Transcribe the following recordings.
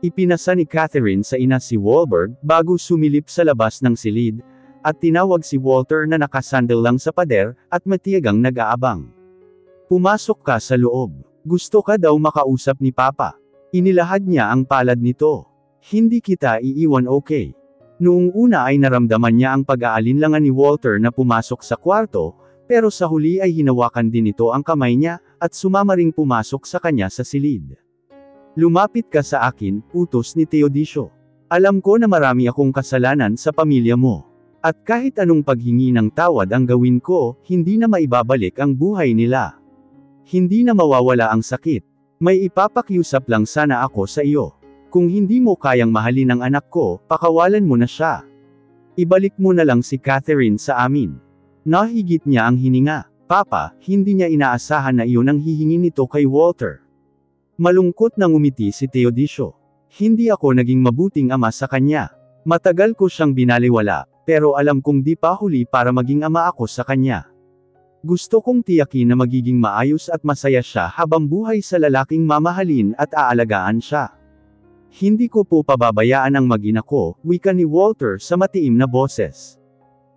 Ipinasa ni Catherine sa ina si Wahlberg bago sumilip sa labas ng silid, at tinawag si Walter na nakasandal lang sa pader, at matiyagang nag-aabang. Pumasok ka sa loob. Gusto ka daw makausap ni Papa. Inilahad niya ang palad nito. Hindi kita iiwan, okay? Noong una ay naramdaman niya ang pag-aalinlangan ni Walter na pumasok sa kwarto, pero sa huli ay hinawakan din ito ang kamay niya, at sumama ring pumasok sa kanya sa silid. Lumapit ka sa akin, utos ni Teodisio. Alam ko na marami akong kasalanan sa pamilya mo. At kahit anong paghingi ng tawad ang gawin ko, hindi na maibabalik ang buhay nila. Hindi na mawawala ang sakit. May ipapakiusap lang sana ako sa iyo. Kung hindi mo kayang mahalin ang anak ko, pakawalan mo na siya. Ibalik mo na lang si Catherine sa amin. Nahigit niya ang hininga. Papa, hindi niya inaasahan na iyon ang hihingin nito kay Walter. Malungkot na ngumiti si Teodisio. Hindi ako naging mabuting ama sa kanya. Matagal ko siyang binaliwala, pero alam kong di pa huli para maging ama ako sa kanya. Gusto kong tiyakin na magiging maayos at masaya siya habang buhay sa lalaking mamahalin at aalagaan siya. Hindi ko po pababayaan ang mag-ina ko, wika ni Walter sa matiim na boses.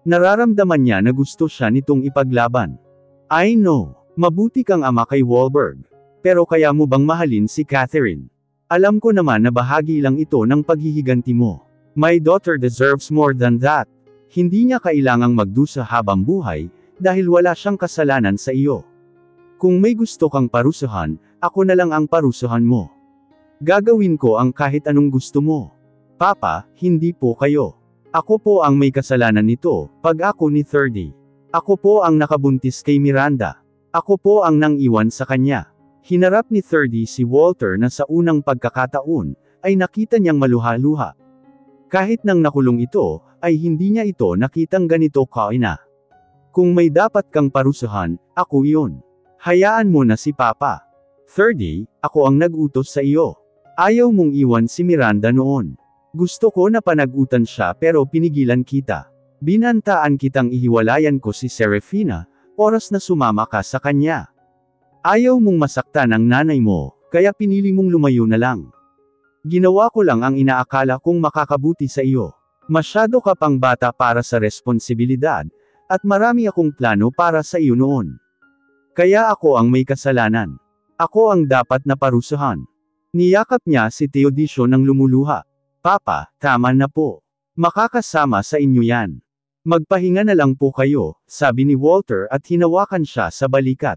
Nararamdaman niya na gusto siya nitong ipaglaban. I know, mabuti kang ama kay Wahlberg. Pero kaya mo bang mahalin si Catherine? Alam ko naman na bahagi lang ito ng paghihiganti mo. My daughter deserves more than that. Hindi niya kailangang magdusa habang buhay, dahil wala siyang kasalanan sa iyo. Kung may gusto kang parusahan, ako na lang ang parusahan mo. Gagawin ko ang kahit anong gusto mo. Papa, hindi po kayo. Ako po ang may kasalanan nito, pag ako ni 30. Ako po ang nakabuntis kay Miranda. Ako po ang nang-iwan sa kanya. Hinarap ni 30 si Walter na sa unang pagkakataon, ay nakita niyang maluha-luha. Kahit nang nakulong ito, ay hindi niya ito nakitang ganito kaina. Kung may dapat kang parusahan, ako iyon. Hayaan mo na si Papa. 30, ako ang nag-utos sa iyo. Ayaw mong iwan si Miranda noon. Gusto ko na panagutan siya pero pinigilan kita. Binantaan kitang ihiwalayan ko si Serafina, oras na sumama ka sa kanya. Ayaw mong masaktan ang nanay mo, kaya pinili mong lumayo na lang. Ginawa ko lang ang inaakala kong makakabuti sa iyo. Masyado ka pang bata para sa responsibilidad, at marami akong plano para sa iyo noon. Kaya ako ang may kasalanan. Ako ang dapat na parusahan. Niyakap niya si Teodisio nang lumuluha. Papa, tama na po. Makakasama sa inyo yan. Magpahinga na lang po kayo, sabi ni Walter at hinawakan siya sa balikat.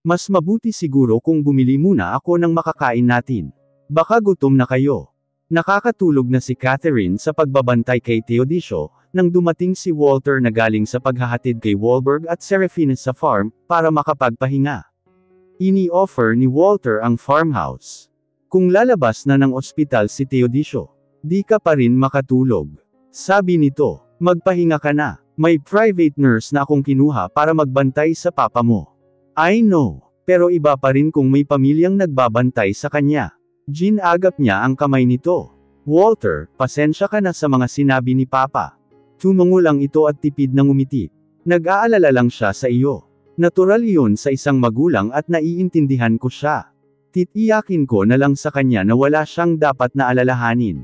Mas mabuti siguro kung bumili muna ako ng makakain natin. Baka gutom na kayo. Nakakatulog na si Catherine sa pagbabantay kay Teodisio, nang dumating si Walter na galing sa paghahatid kay Wahlberg at Serafina sa farm, para makapagpahinga. Ini-offer ni Walter ang farmhouse. Kung lalabas na ng ospital si Teodisio, di ka pa rin makatulog. Sabi nito, magpahinga ka na. May private nurse na akong kinuha para magbantay sa papa mo. I know, pero iba pa rin kung may pamilyang nagbabantay sa kanya. Ginagap niya ang kamay nito. Walter, pasensya ka na sa mga sinabi ni Papa. Tumango lang ito at tipid na ngumiti. Nag-aalala lang siya sa iyo. Natural iyon sa isang magulang at naiintindihan ko siya. Titiyakin ko na lang sa kanya na wala siyang dapat na alalahanin.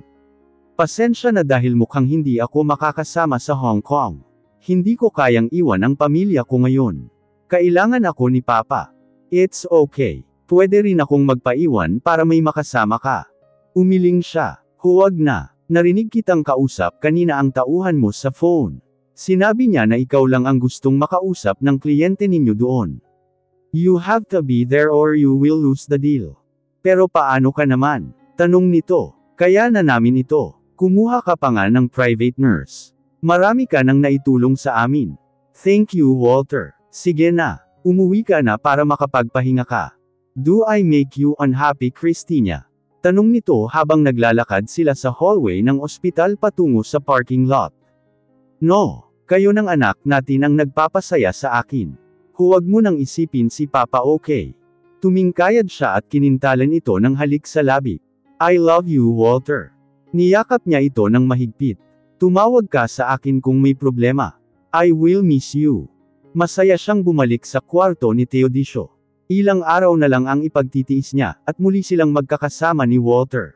Pasensya na dahil mukhang hindi ako makakasama sa Hong Kong. Hindi ko kayang iwan ang pamilya ko ngayon. Kailangan ako ni Papa. It's okay. Pwede rin akong magpaiwan para may makasama ka. Umiling siya. Huwag na. Narinig kitang kausap kanina ang tauhan mo sa phone. Sinabi niya na ikaw lang ang gustong makausap ng kliyente ninyo doon. You have to be there or you will lose the deal. Pero paano ka naman? Tanong nito. Kaya na namin ito. Kumuha ka pa nga ng private nurse. Marami ka nang naitulong sa amin. Thank you, Walter. Sige na. Umuwi ka na para makapagpahinga ka. Do I make you unhappy, Christina? Tanong nito habang naglalakad sila sa hallway ng ospital patungo sa parking lot. No. Kayo ng anak natin ang nagpapasaya sa akin. Huwag mo nang isipin si Papa, okay? Tumingkayad siya at kinintalan ito ng halik sa labi. I love you, Walter. Niyakap niya ito ng mahigpit. Tumawag ka sa akin kung may problema. I will miss you. Masaya siyang bumalik sa kwarto ni Teodisio. Ilang araw na lang ang ipagtitiis niya, at muli silang magkakasama ni Walter.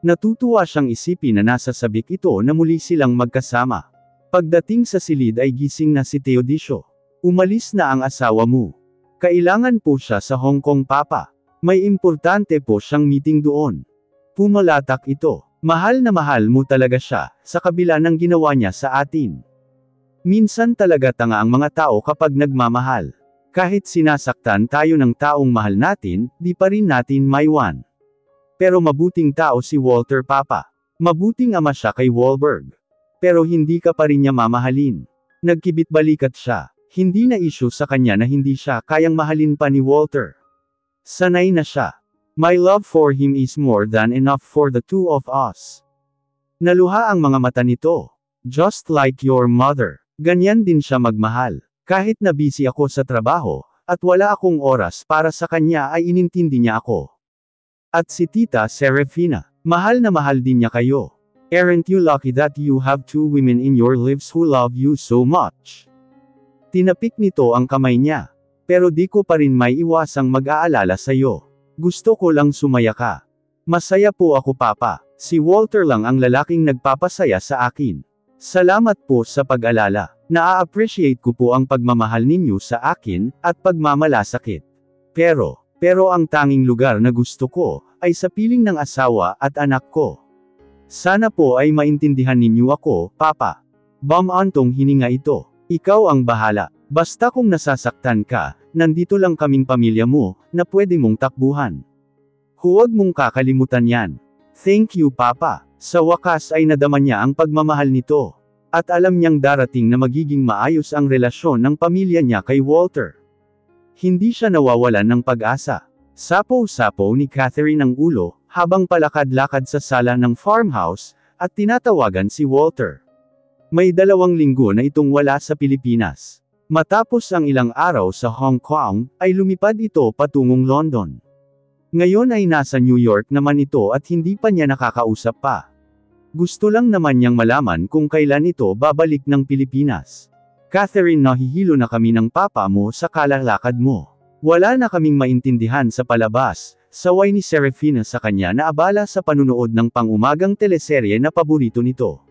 Natutuwa siyang isipin na nasa sabik ito na muli silang magkasama. Pagdating sa silid ay gising na si Teodisio. Umalis na ang asawa mo. Kailangan po siya sa Hong Kong, Papa. May importante po siyang meeting doon. Pumalatak ito. Mahal na mahal mo talaga siya, sa kabila ng ginawa niya sa atin. Minsan talaga tanga ang mga tao kapag nagmamahal. Kahit sinasaktan tayo ng taong mahal natin, di pa rin natin maiwan. Pero mabuting tao si Walter, Papa. Mabuting ama siya kay Wahlberg. Pero hindi ka pa rin niya mamahalin. Nagkibit-balikat siya. Hindi na issue sa kanya na hindi siya kayang mahalin pa ni Walter. Sanay na siya. My love for him is more than enough for the two of us. Naluha ang mga mata nito. Just like your mother. Ganyan din siya magmahal. Kahit na busy ako sa trabaho, at wala akong oras para sa kanya ay inintindi niya ako. At si Tita Serafina, mahal na mahal din niya kayo. Aren't you lucky that you have two women in your lives who love you so much? Tinapik nito ang kamay niya. Pero di ko pa rin may iwasang mag-aalala sa'yo. Gusto ko lang sumaya ka. Masaya po ako, Papa. Si Walter lang ang lalaking nagpapasaya sa akin. Salamat po sa pag-alala. Naa-appreciate ko po ang pagmamahal ninyo sa akin, at pagmamalasakit. Pero ang tanging lugar na gusto ko, ay sa piling ng asawa at anak ko. Sana po ay maintindihan ninyo ako, Papa. Bumantong hininga ito. Ikaw ang bahala. Basta kung nasasaktan ka, nandito lang kaming pamilya mo, na pwede mong takbuhan. Huwag mong kakalimutan yan. Thank you, Papa. Sa wakas ay nadama niya ang pagmamahal nito. At alam niyang darating na magiging maayos ang relasyon ng pamilya niya kay Walter. Hindi siya nawawalan ng pag-asa. Sapaw-sapaw ni Catherine ang ulo, habang palakad-lakad sa sala ng farmhouse, at tinatawagan si Walter. May 2 linggo na itong wala sa Pilipinas. Matapos ang ilang araw sa Hong Kong, ay lumipad ito patungong London. Ngayon ay nasa New York naman ito at hindi pa niya nakakausap pa. Gusto lang naman niyang malaman kung kailan ito babalik ng Pilipinas. Catherine, nahihilo na kami ng papa mo sa kalalakad mo. Wala na kaming maintindihan sa palabas, saway ni Serafina sa kanya na abala sa panunood ng pang-umagang teleserye na paborito nito.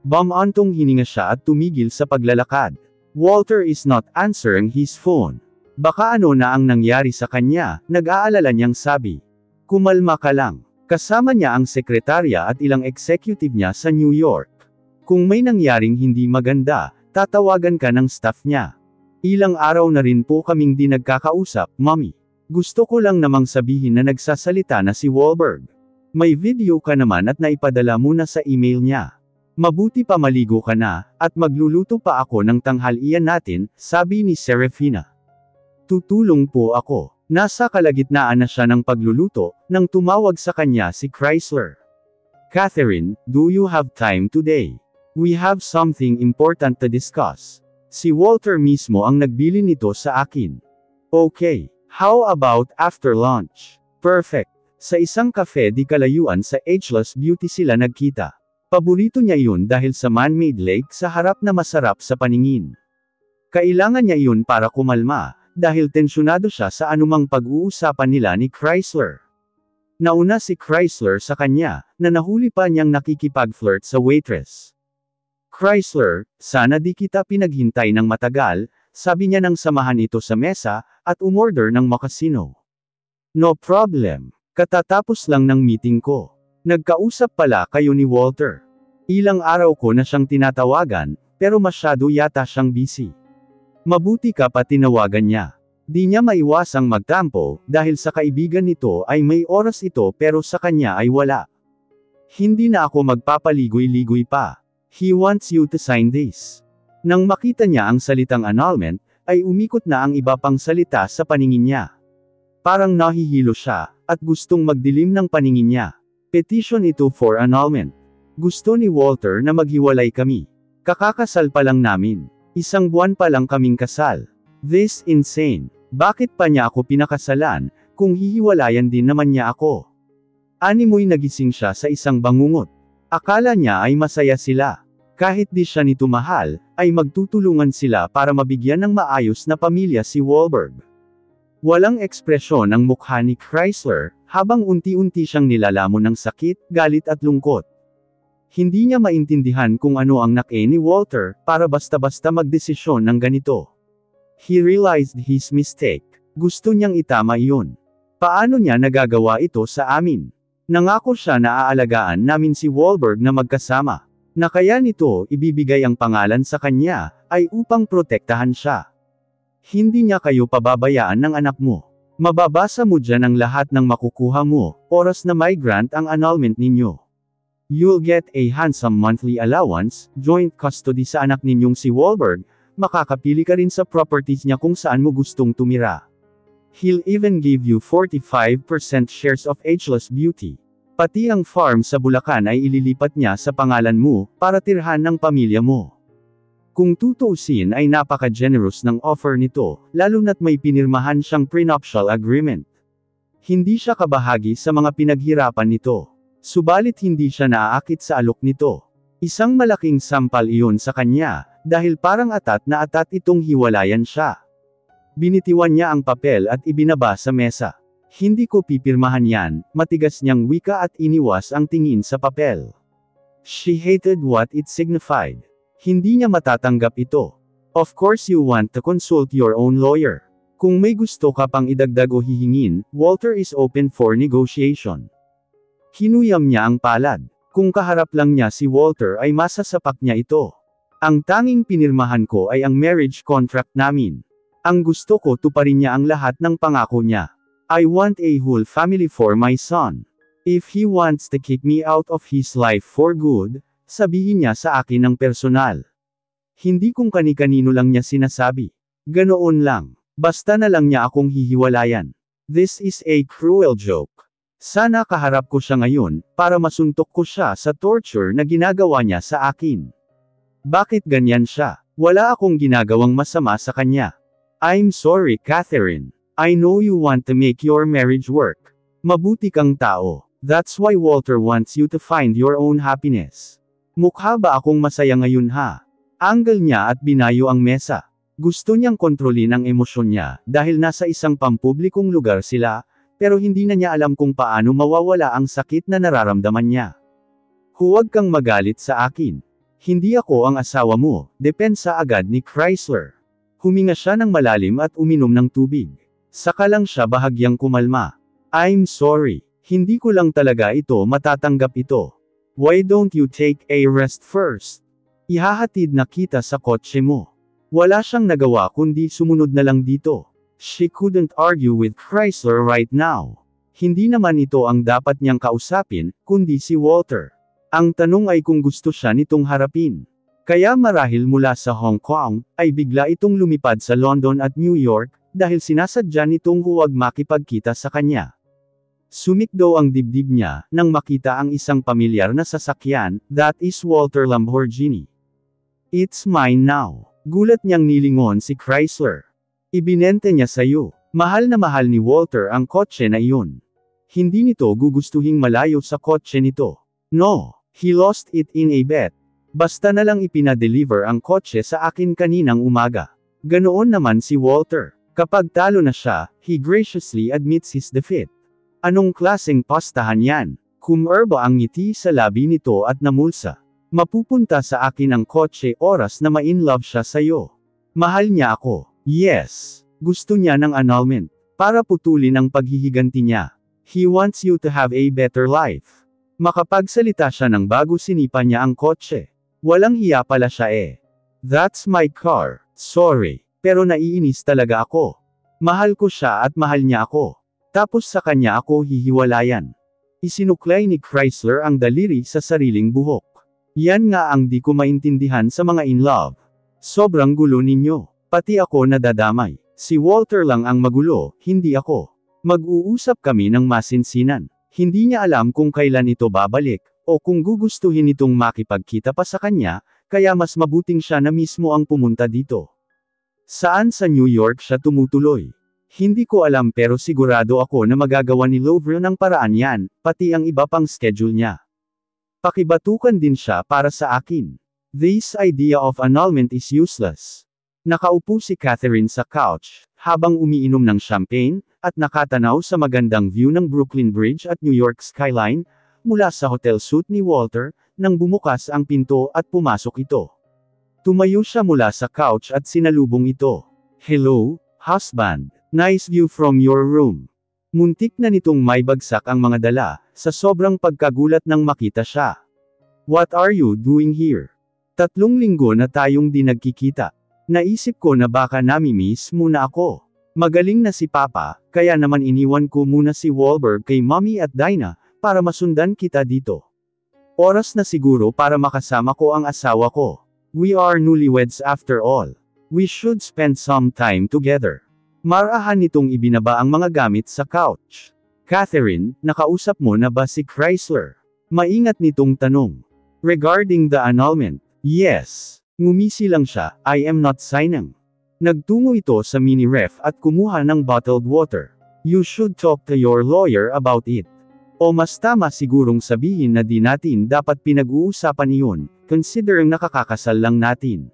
Bumantong hininga siya at tumigil sa paglalakad. Walter is not answering his phone. Baka ano na ang nangyari sa kanya, nag-aalala niyang sabi. Kumalma ka lang. Kasama niya ang sekretarya at ilang executive niya sa New York. Kung may nangyaring hindi maganda, tatawagan ka ng staff niya. Ilang araw na rin po kaming di nagkakausap, Mommy. Gusto ko lang namang sabihin na nagsasalita na si Wahlberg. May video ka naman at naipadala mo na sa email niya. Mabuti pa maligo ka na, at magluluto pa ako ng tanghalian natin, sabi ni Serafina. Tutulong po ako. Nasa kalagitnaan na siya ng pagluluto, nang tumawag sa kanya si Chrysler. Catherine, do you have time today? We have something important to discuss. Si Walter mismo ang nagbili nito sa akin. Okay, how about after lunch? Perfect. Sa isang cafe di kalayuan sa Ageless Beauty sila nagkita. Paborito niya yun dahil sa man-made lake sa harap na masarap sa paningin. Kailangan niya yun para kumalma, dahil tensyonado siya sa anumang pag-uusapan nila ni Chrysler. Nauna si Chrysler sa kanya, na nahuli pa niyang nakikipag-flirt sa waitress. Chrysler, sana di kita pinaghintay ng matagal, sabi niya nang samahan ito sa mesa, at umorder ng mochaccino. No problem. Katatapos lang ng meeting ko. Nagkausap pala kayo ni Walter. Ilang araw ko na siyang tinatawagan, pero masyado yata siyang busy. Mabuti ka pa tinawagan niya. Di niya maiwasang magtampo, dahil sa kaibigan nito ay may oras ito pero sa kanya ay wala. Hindi na ako magpapaligoy-ligoy pa. He wants you to sign this. Nang makita niya ang salitang annulment, ay umikot na ang iba pang salita sa paningin niya. Parang nahihilo siya, at gustong magdilim ng paningin niya. Petition ito for annulment. Gusto ni Walter na maghiwalay kami. Kakakasal pa lang namin. 1 buwan pa lang kaming kasal. This insane. Bakit pa niya ako pinakasalan, kung hihiwalayan din naman niya ako? Animoy nagising siya sa isang bangungot. Akala niya ay masaya sila. Kahit di siya nito mahal, ay magtutulungan sila para mabigyan ng maayos na pamilya si Wahlberg. Walang ekspresyon ang mukha ni Chrysler, Habang unti-unti siyang nilalamon ng sakit, galit at lungkot. Hindi niya maintindihan kung ano ang nake ni Walter, para basta-basta magdesisyon ng ganito. He realized his mistake. Gusto niyang itama iyon. Paano niya nagagawa ito sa amin? Nangako siya na aalagaan namin si Wahlberg na magkasama. Na kaya nito ibibigay ang pangalan sa kanya, ay upang protektahan siya. Hindi niya kayo pababayaan ng anak mo. Mababasa mo dyan ang lahat ng makukuha mo, oras na may grant ang annulment ninyo. You'll get a handsome monthly allowance, joint custody sa anak ninyong si Wahlberg, makakapili ka rin sa properties niya kung saan mo gustong tumira. He'll even give you 45% shares of Ageless Beauty. Pati ang farm sa Bulacan ay ililipat niya sa pangalan mo, para tirhan ng pamilya mo. Kung tutuusin ay napaka-generous ng offer nito, lalo na't may pinirmahan siyang prenuptial agreement. Hindi siya kabahagi sa mga pinaghirapan nito. Subalit hindi siya naaakit sa alok nito. Isang malaking sampal iyon sa kanya, dahil parang atat na atat itong hiwalayan siya. Binitiwan niya ang papel at ibinaba sa mesa. Hindi ko pipirmahan yan, matigas niyang wika at iniwas ang tingin sa papel. She hated what it signified. Hindi niya matatanggap ito. Of course you want to consult your own lawyer. Kung may gusto ka pang idagdag o hihingin, Walter is open for negotiation. Hinuyam niya ang palad. Kung kaharap lang niya si Walter ay masasapak niya ito. Ang tanging pinirmahan ko ay ang marriage contract namin. Ang gusto ko tuparin niya ang lahat ng pangako niya. I want a whole family for my son. If he wants to kick me out of his life for good, sabihin niya sa akin ng personal. Hindi kung kani-kanino lang niya sinasabi. Ganoon lang. Basta na lang niya akong hihiwalayan. This is a cruel joke. Sana kaharap ko siya ngayon, para masuntok ko siya sa torture na ginagawa niya sa akin. Bakit ganyan siya? Wala akong ginagawang masama sa kanya. I'm sorry, Catherine. I know you want to make your marriage work. Mabuti kang tao. That's why Walter wants you to find your own happiness. Mukha ba akong masaya ngayon ha? Angle niya at binayo ang mesa. Gusto niyang kontrolin ang emosyon niya, dahil nasa isang pampublikong lugar sila, pero hindi na niya alam kung paano mawawala ang sakit na nararamdaman niya. Huwag kang magalit sa akin. Hindi ako ang asawa mo, depensa agad ni Chrysler. Huminga siya ng malalim at uminom ng tubig. Saka lang siya bahagyang kumalma. I'm sorry. Hindi ko lang talaga ito matatanggap ito. Why don't you take a rest first? Ihahatid na kita sa kotse mo. Wala siyang nagawa kundi sumunod na lang dito. She couldn't argue with Chrysler right now. Hindi naman ito ang dapat niyang kausapin, kundi si Walter. Ang tanong ay kung gusto siya nitong harapin. Kaya marahil mula sa Hong Kong, ay bigla itong lumipad sa London at New York, dahil sinasadya nitong huwag makipagkita sa kanya. Sumikdo ang dibdib niya, nang makita ang isang pamilyar na sasakyan, that is Walter Lamborghini. It's mine now. Gulat niyang nilingon si Chrysler. Ibinente niya sa'yo. Mahal na mahal ni Walter ang kotse na iyon. Hindi nito gugustuhing malayo sa kotse nito. No, he lost it in a bet. Basta na lang ipinadeliver ang kotse sa akin kaninang umaga. Ganoon naman si Walter. Kapag talo na siya, he graciously admits his defeat. Anong klaseng pastahan yan? Kumerba ang ngiti sa labi nito at namulsa. Mapupunta sa akin ang kotse oras na ma-in-love siya sa'yo. Mahal niya ako. Yes. Gusto niya ng annulment. Para putulin ang paghihiganti niya. He wants you to have a better life. Makapagsalita siya ng bago sinipa niya ang kotse. Walang hiya pala siya eh. That's my car. Sorry. Pero naiinis talaga ako. Mahal ko siya at mahal niya ako. Tapos sa kanya ako hihiwalayan. Isinuklay ni Chrysler ang daliri sa sariling buhok. Yan nga ang di ko maintindihan sa mga in love. Sobrang gulo ninyo. Pati ako nadadamay. Si Walter lang ang magulo, hindi ako. Mag-uusap kami ng masinsinan. Hindi niya alam kung kailan ito babalik, o kung gugustuhin itong makipagkita pa sa kanya, kaya mas mabuting siya na mismo ang pumunta dito. Saan sa New York siya tumutuloy? Hindi ko alam pero sigurado ako na magagawa ni Lovre ng paraan yan, pati ang iba pang schedule niya. Pakibatukan din siya para sa akin. This idea of annulment is useless. Nakaupo si Catherine sa couch, habang umiinom ng champagne, at nakatanaw sa magandang view ng Brooklyn Bridge at New York skyline, mula sa hotel suite ni Walter, nang bumukas ang pinto at pumasok ito. Tumayo siya mula sa couch at sinalubong ito. "Hello, husband. Nice view from your room." Muntik na nitong may bagsak ang mga dala, sa sobrang pagkagulat nang makita siya. "What are you doing here? 3 linggo na tayong di nagkikita. Naisip ko na baka namimiss mo na ako. Magaling na si Papa, kaya naman iniwan ko muna si Wahlberg kay Mommy at Dinah, para masundan kita dito. Oras na siguro para makasama ko ang asawa ko. We are newlyweds after all. We should spend some time together." Marahan nitong ibinaba ang mga gamit sa couch. "Catherine, nakausap mo na ba si Chrysler?" Maingat nitong tanong. "Regarding the annulment?" "Yes." Ngumisi lang siya. "I am not signing." Nagtungo ito sa mini ref at kumuha ng bottled water. "You should talk to your lawyer about it. O mas tama sigurong sabihin na di natin dapat pinag-uusapan iyon, considering nakakakasal lang natin."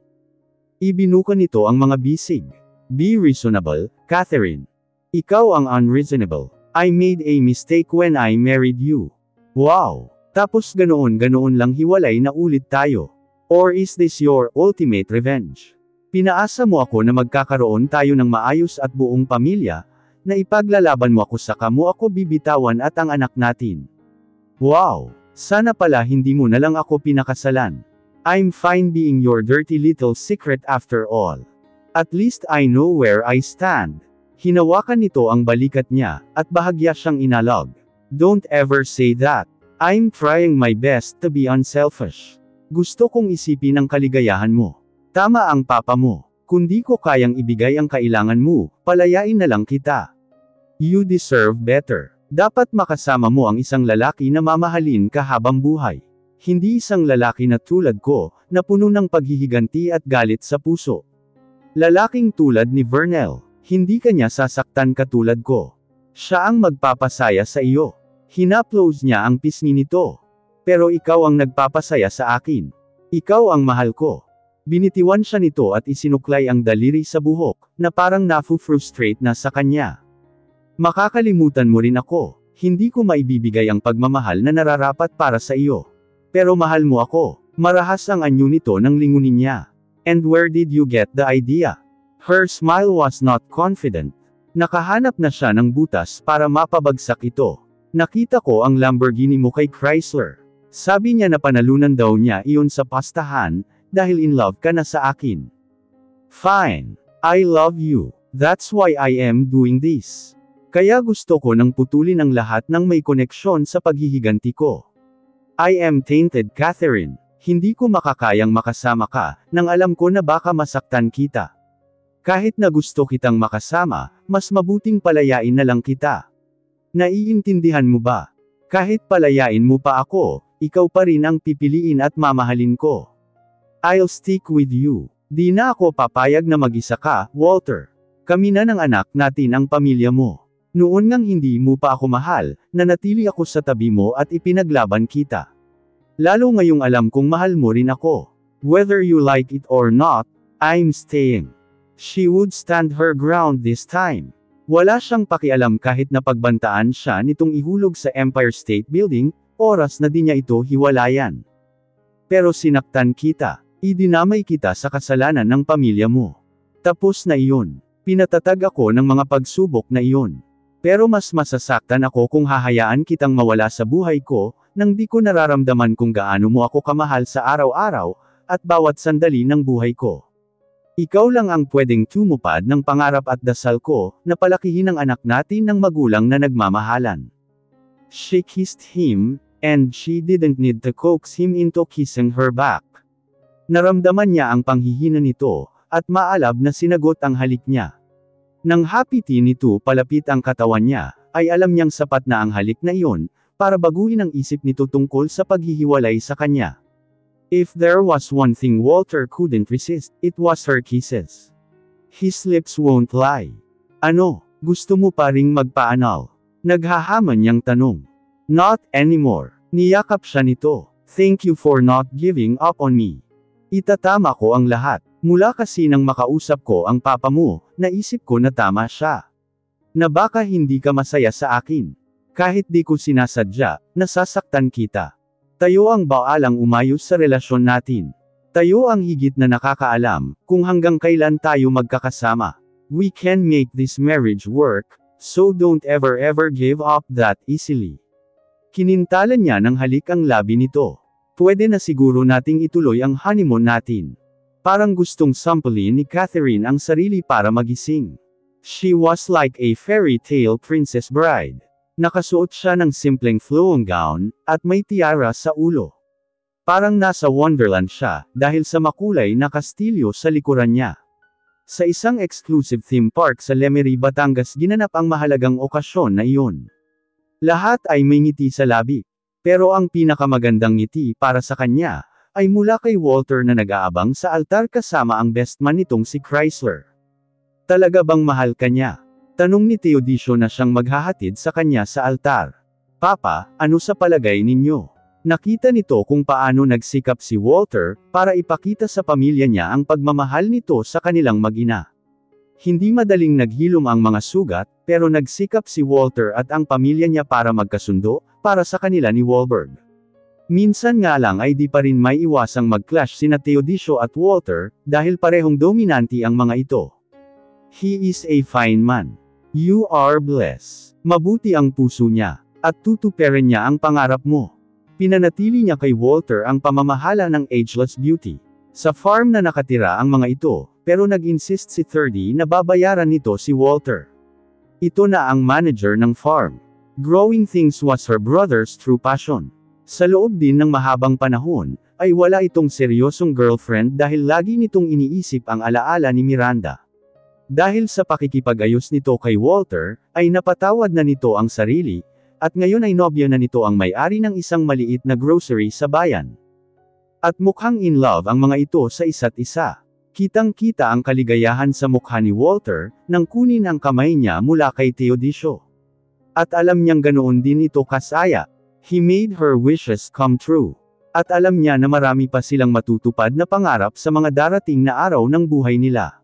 Ibinuka nito ang mga bisig. "Be reasonable, Catherine. Ikaw ang unreasonable. I made a mistake when I married you." Wow! Tapos ganoon lang hiwalay na ulit tayo. Or is this your ultimate revenge? Pinaasa mo ako na magkakaroon tayo ng maayos at buong pamilya, na ipaglalaban mo ako saka mo ako bibitawan at ang anak natin. Wow! Sana pala hindi mo na lang ako pinakasalan. I'm fine being your dirty little secret after all. At least I know where I stand. Hinawakan nito ang balikat niya, at bahagya siyang inalog. "Don't ever say that. I'm trying my best to be unselfish. Gusto kong isipin ang kaligayahan mo. Tama ang papa mo. Kung di ko kayang ibigay ang kailangan mo, palayain na lang kita. You deserve better. Dapat makasama mo ang isang lalaki na mamahalin ka habang buhay. Hindi isang lalaki na tulad ko, na puno ng paghihiganti at galit sa puso. Lalaking tulad ni Vernel, hindi kanya sasaktan katulad ko. Siya ang magpapasaya sa iyo." Hinaplows niya ang pisngi nito. "Pero ikaw ang nagpapasaya sa akin. Ikaw ang mahal ko." Binitiwan siya nito at isinuklay ang daliri sa buhok, na parang nafu-frustrate na sa kanya. "Makakalimutan mo rin ako. Hindi ko maibibigay ang pagmamahal na nararapat para sa iyo. Pero mahal mo ako." Marahas ang anyo nito nang lingunin niya. "And where did you get the idea?" Her smile was not confident. Nakahanap na siya ng butas para mapabagsak ito. "Nakita ko ang Lamborghini mo kay Chrysler. Sabi niya na panalunan daw niya iyon sa pastahan, dahil in love ka na sa akin." "Fine. I love you. That's why I am doing this. Kaya gusto ko nang putulin ang lahat ng may koneksyon sa paghihiganti ko. I am tainted, Catherine. Hindi ko makakayang makasama ka, nang alam ko na baka masaktan kita. Kahit na gusto kitang makasama, mas mabuting palayain na lang kita. Naiintindihan mo ba? Kahit palayain mo pa ako, ikaw pa rin ang pipiliin at mamahalin ko. I'll stick with you. Di na ako papayag na mag-isa ka, Walter. Kami na ng anak natin ang pamilya mo. Noon ngang hindi mo pa ako mahal, nanatili ako sa tabi mo at ipinaglaban kita. Lalo ngayong alam kong mahal mo rin ako. Whether you like it or not, I'm staying." She would stand her ground this time. Wala siyang pakialam kahit napagbantaan siya nitong ihulog sa Empire State Building, oras na di niya ito hiwalayan. "Pero sinaktan kita. Idinamay kita sa kasalanan ng pamilya mo. Tapos na iyon. Pinatatag ako ng mga pagsubok na iyon. Pero mas masasaktan ako kung hahayaan kitang mawala sa buhay ko, nang di ko nararamdaman kung gaano mo ako kamahal sa araw-araw, at bawat sandali ng buhay ko. Ikaw lang ang pwedeng tumupad ng pangarap at dasal ko, na palakihin ang anak natin ng magulang na nagmamahalan." She kissed him, and she didn't need to coax him into kissing her back. Naramdaman niya ang panghihina nito, at maalab na sinagot ang halik niya. Nang hapiti nito palapit ang katawan niya, ay alam niyang sapat na ang halik na iyon, para baguhin ang isip nito tungkol sa paghihiwalay sa kanya. If there was one thing Walter couldn't resist, it was her kisses. His lips won't lie. "Ano, gusto mo pa ring magpa-anal?" Naghahaman niyang tanong. "Not anymore." Niyakap siya nito. "Thank you for not giving up on me. Itatama ko ang lahat. Mula kasi nang makausap ko ang papa mo, naisip ko na tama siya. Na baka hindi ka masaya sa akin. Kahit di ko sinasadya, nasasaktan kita. Tayo ang baalang umayos sa relasyon natin. Tayo ang higit na nakakaalam, kung hanggang kailan tayo magkakasama. We can make this marriage work, so don't ever give up that easily. Kinintalan niya ng halik ang labi nito. Pwede na siguro nating ituloy ang honeymoon natin. Parang gustong sampulin ni Catherine ang sarili para magising. She was like a fairy tale princess bride. Nakasuot siya ng simpleng flowing gown, at may tiara sa ulo. Parang nasa Wonderland siya, dahil sa makulay na kastilyo sa likuran niya. Sa isang exclusive theme park sa Lemery, Batangas ginanap ang mahalagang okasyon na iyon. Lahat ay may ngiti sa labi. Pero ang pinakamagandang ngiti para sa kanya, ay mula kay Walter na nag-aabang sa altar kasama ang best man nitong si Chrysler. Talaga bang mahal ka niya? Tanong ni Teodisio na siyang maghahatid sa kanya sa altar. Papa, ano sa palagay ninyo? Nakita nito kung paano nagsikap si Walter, para ipakita sa pamilya niya ang pagmamahal nito sa kanilang mag-ina. Hindi madaling naghilom ang mga sugat, pero nagsikap si Walter at ang pamilya niya para magkasundo, para sa kanila ni Wahlberg. Minsan nga lang ay di pa rin may iwasang mag-clash sina Teodisio at Walter, dahil parehong dominante ang mga ito. He is a fine man. You are blessed. Mabuti ang puso niya, at tutuparin niya ang pangarap mo. Pinanatili niya kay Walter ang pamamahala ng ageless beauty. Sa farm na nakatira ang mga ito, pero nag-insist si 30 na babayaran nito si Walter. Ito na ang manager ng farm. Growing things was her brother's true passion. Sa loob din ng mahabang panahon, ay wala itong seryosong girlfriend dahil lagi nitong iniisip ang alaala ni Miranda. Dahil sa pakikipag-ayos nito kay Walter, ay napatawad na nito ang sarili, at ngayon ay nobya na nito ang may-ari ng isang maliit na grocery sa bayan. At mukhang in love ang mga ito sa isa't isa. Kitang-kita ang kaligayahan sa mukha ni Walter, nang kunin ang kamay niya mula kay Teodisio. At alam niyang ganoon din ito kasaya. He made her wishes come true. At alam niya na marami pa silang matutupad na pangarap sa mga darating na araw ng buhay nila.